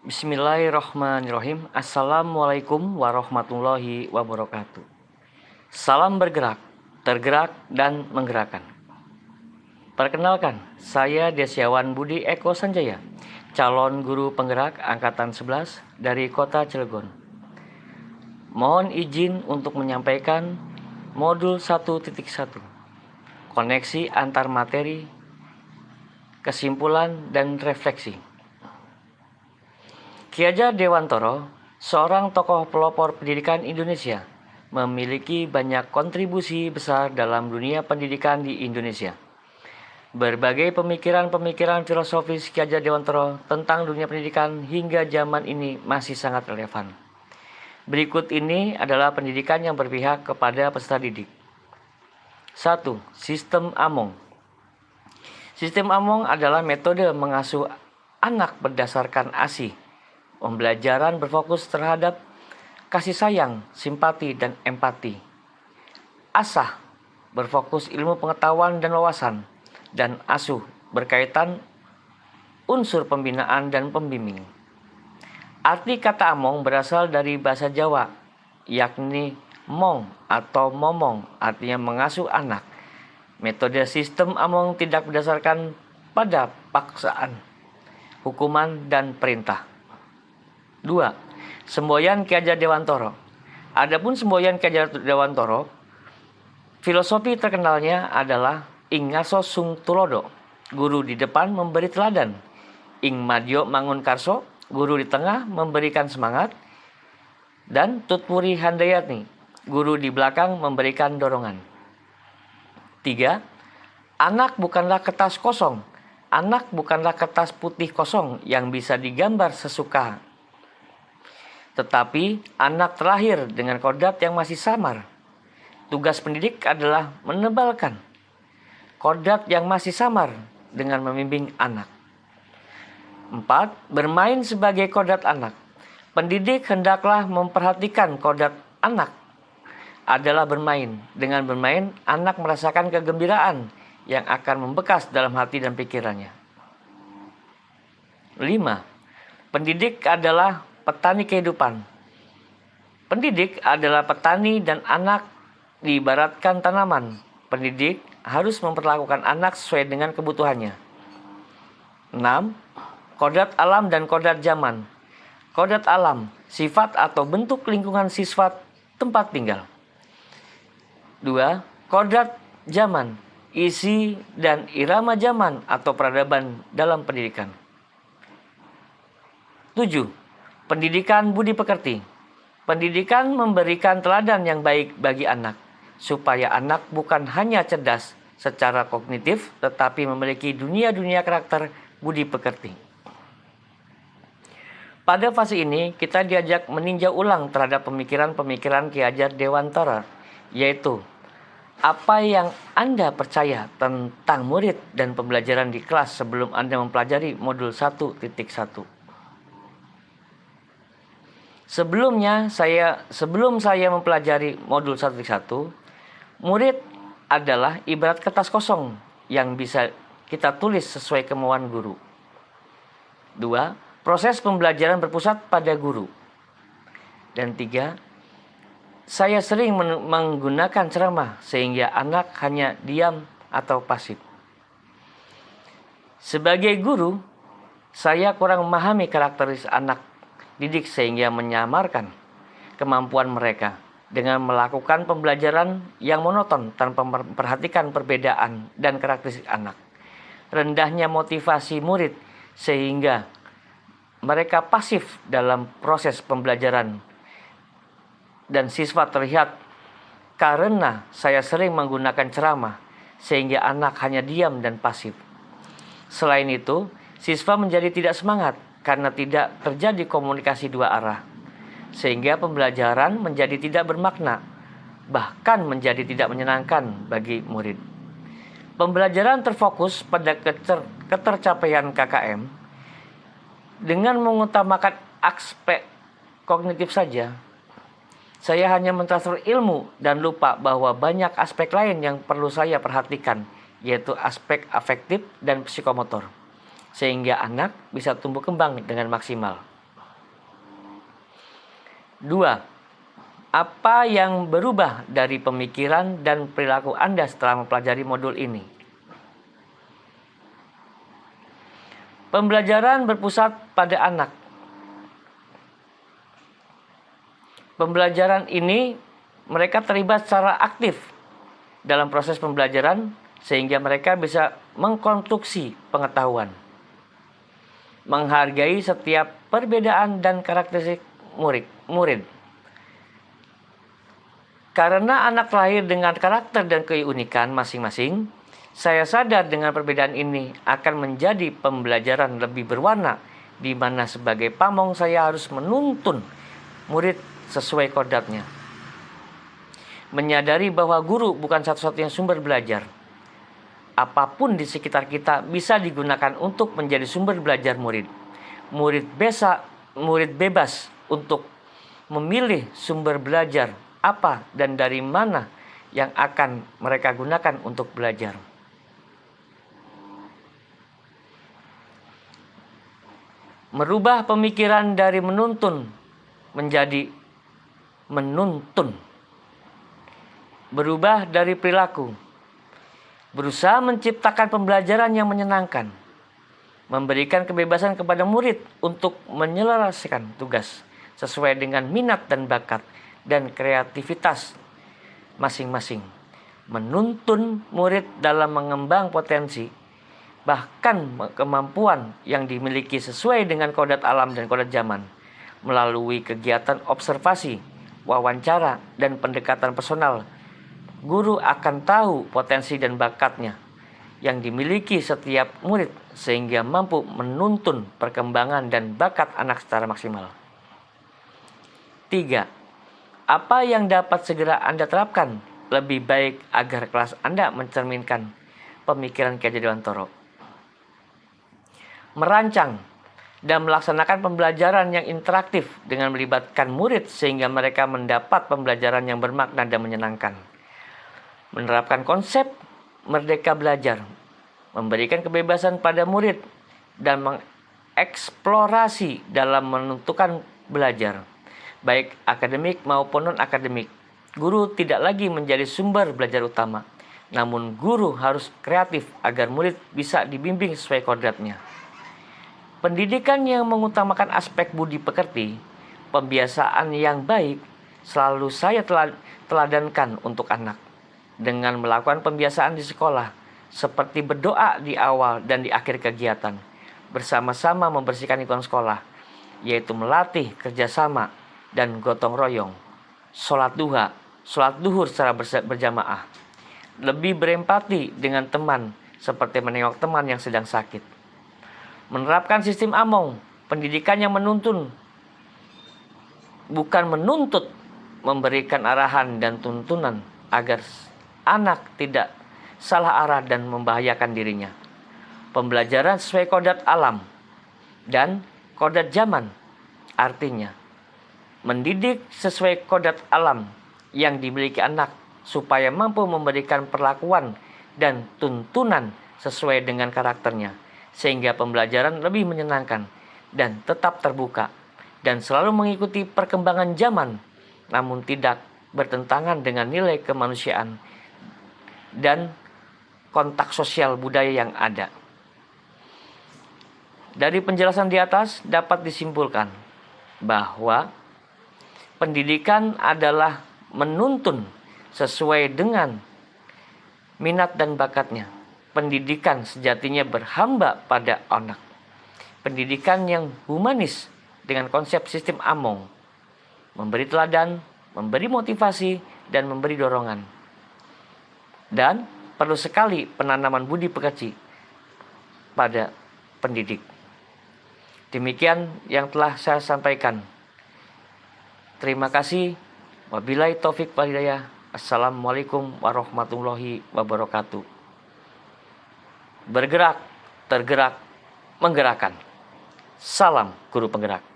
Bismillahirrahmanirrahim. Assalamualaikum warahmatullahi wabarakatuh. Salam bergerak, tergerak dan menggerakkan. Perkenalkan, saya Desyawan Budi Eko Sanjaya, calon guru penggerak angkatan 11 dari Kota Cilegon. Mohon izin untuk menyampaikan modul 1.1, koneksi antar materi, kesimpulan dan refleksi. Ki Hajar Dewantoro, seorang tokoh pelopor pendidikan Indonesia, memiliki banyak kontribusi besar dalam dunia pendidikan di Indonesia. Berbagai pemikiran-pemikiran filosofis Ki Hajar Dewantoro tentang dunia pendidikan hingga zaman ini masih sangat relevan. Berikut ini adalah pendidikan yang berpihak kepada peserta didik. 1. Sistem Among. Sistem Among adalah metode mengasuh anak berdasarkan ASI. Pembelajaran berfokus terhadap kasih sayang, simpati, dan empati. Asah berfokus ilmu pengetahuan dan wawasan. Dan asuh berkaitan unsur pembinaan dan pembimbing. Arti kata among berasal dari bahasa Jawa, yakni mong atau momong, artinya mengasuh anak. Metode sistem among tidak berdasarkan pada paksaan, hukuman, dan perintah. 2. Semboyan Ki Hajar Dewantoro. Adapun semboyan Ki Hajar Dewantoro, filosofi terkenalnya adalah ing ngaso sung tulodo, guru di depan memberi teladan. Ing madyo mangun karso, guru di tengah memberikan semangat. Dan tutpuri handayatni, guru di belakang memberikan dorongan. 3. Anak bukanlah kertas kosong. Anak bukanlah kertas putih kosong yang bisa digambar sesuka. Tetapi anak terlahir dengan kodrat yang masih samar. Tugas pendidik adalah menebalkan kodrat yang masih samar dengan membimbing anak. 4. Bermain sebagai kodrat anak. Pendidik hendaklah memperhatikan kodrat anak adalah bermain. Dengan bermain, anak merasakan kegembiraan yang akan membekas dalam hati dan pikirannya. 5. Pendidik adalah petani kehidupan. Pendidik adalah petani dan anak diibaratkan tanaman. Pendidik harus memperlakukan anak sesuai dengan kebutuhannya. 6. Kodrat alam dan kodrat zaman. Kodrat alam, sifat atau bentuk lingkungan siswa tempat tinggal. 2. Kodrat zaman, isi dan irama zaman atau peradaban dalam pendidikan. 7. Pendidikan budi pekerti. Pendidikan memberikan teladan yang baik bagi anak, supaya anak bukan hanya cerdas secara kognitif, tetapi memiliki dunia-dunia karakter budi pekerti. Pada fase ini, kita diajak meninjau ulang terhadap pemikiran-pemikiran Ki Hajar Dewantoro, yaitu apa yang Anda percaya tentang murid dan pembelajaran di kelas sebelum Anda mempelajari modul 1.1. Sebelum saya mempelajari modul 1.1, murid adalah ibarat kertas kosong yang bisa kita tulis sesuai kemauan guru. 2. Proses pembelajaran berpusat pada guru. Dan 3. Saya sering menggunakan ceramah sehingga anak hanya diam atau pasif. Sebagai guru, saya kurang memahami karakteristik anak didik sehingga menyamarkan kemampuan mereka dengan melakukan pembelajaran yang monoton tanpa memperhatikan perbedaan dan karakteristik anak. Rendahnya motivasi murid sehingga mereka pasif dalam proses pembelajaran dan siswa terlihat karena saya sering menggunakan ceramah sehingga anak hanya diam dan pasif. Selain itu, siswa menjadi tidak semangat karena tidak terjadi komunikasi dua arah, sehingga pembelajaran menjadi tidak bermakna, bahkan menjadi tidak menyenangkan bagi murid. Pembelajaran terfokus pada ketercapaian KKM dengan mengutamakan aspek kognitif saja. Saya hanya mentransfer ilmu dan lupa bahwa banyak aspek lain yang perlu saya perhatikan, yaitu aspek afektif dan psikomotor, sehingga anak bisa tumbuh kembang dengan maksimal. 2. Apa yang berubah dari pemikiran dan perilaku Anda setelah mempelajari modul ini? Pembelajaran berpusat pada anak. Pembelajaran ini mereka terlibat secara aktif dalam proses pembelajaran sehingga mereka bisa mengkonstruksi pengetahuan, menghargai setiap perbedaan dan karakteristik murid. Karena anak lahir dengan karakter dan keunikan masing-masing, saya sadar dengan perbedaan ini akan menjadi pembelajaran lebih berwarna, di mana sebagai pamong saya harus menuntun murid sesuai kodratnya. Menyadari bahwa guru bukan satu-satunya sumber belajar. Apapun di sekitar kita bisa digunakan untuk menjadi sumber belajar murid. Murid bebas untuk memilih sumber belajar apa dan dari mana yang akan mereka gunakan untuk belajar. Merubah pemikiran dari menuntun menjadi menuntun. Berubah dari perilaku. Berusaha menciptakan pembelajaran yang menyenangkan. Memberikan kebebasan kepada murid untuk menyelesaikan tugas sesuai dengan minat dan bakat dan kreativitas masing-masing. Menuntun murid dalam mengembang potensi, bahkan kemampuan yang dimiliki sesuai dengan kodrat alam dan kodrat zaman, melalui kegiatan observasi, wawancara, dan pendekatan personal. Guru akan tahu potensi dan bakatnya yang dimiliki setiap murid sehingga mampu menuntun perkembangan dan bakat anak secara maksimal. 3. Apa yang dapat segera Anda terapkan lebih baik agar kelas Anda mencerminkan pemikiran Ki Hajar Dewantoro? Merancang dan melaksanakan pembelajaran yang interaktif dengan melibatkan murid sehingga mereka mendapat pembelajaran yang bermakna dan menyenangkan. Menerapkan konsep merdeka belajar, memberikan kebebasan pada murid dan mengeksplorasi dalam menentukan belajar, baik akademik maupun non-akademik. Guru tidak lagi menjadi sumber belajar utama, namun guru harus kreatif agar murid bisa dibimbing sesuai kodratnya. Pendidikan yang mengutamakan aspek budi pekerti, pembiasaan yang baik, selalu saya teladankan untuk anak. Dengan melakukan pembiasaan di sekolah, seperti berdoa di awal dan di akhir kegiatan, bersama-sama membersihkan lingkungan sekolah, yaitu melatih kerjasama dan gotong royong, sholat duha, sholat duhur secara berjamaah, lebih berempati dengan teman seperti menengok teman yang sedang sakit. Menerapkan sistem AMONG, pendidikan yang menuntun, bukan menuntut, memberikan arahan dan tuntunan agar anak tidak salah arah dan membahayakan dirinya. Pembelajaran sesuai kodrat alam dan kodrat zaman, artinya mendidik sesuai kodrat alam yang dimiliki anak supaya mampu memberikan perlakuan dan tuntunan sesuai dengan karakternya, sehingga pembelajaran lebih menyenangkan dan tetap terbuka dan selalu mengikuti perkembangan zaman, namun tidak bertentangan dengan nilai kemanusiaan dan kontak sosial budaya yang ada. Dari penjelasan di atas dapat disimpulkan bahwa pendidikan adalah menuntun sesuai dengan minat dan bakatnya. Pendidikan sejatinya berhamba pada anak. Pendidikan yang humanis dengan konsep sistem AMONG, memberi teladan, memberi motivasi, dan memberi dorongan. Dan perlu sekali penanaman budi pekerti pada pendidik. Demikian yang telah saya sampaikan. Terima kasih. Wabillahi taufik wal hidayah. Assalamualaikum warahmatullahi wabarakatuh. Bergerak, tergerak, menggerakkan. Salam guru penggerak.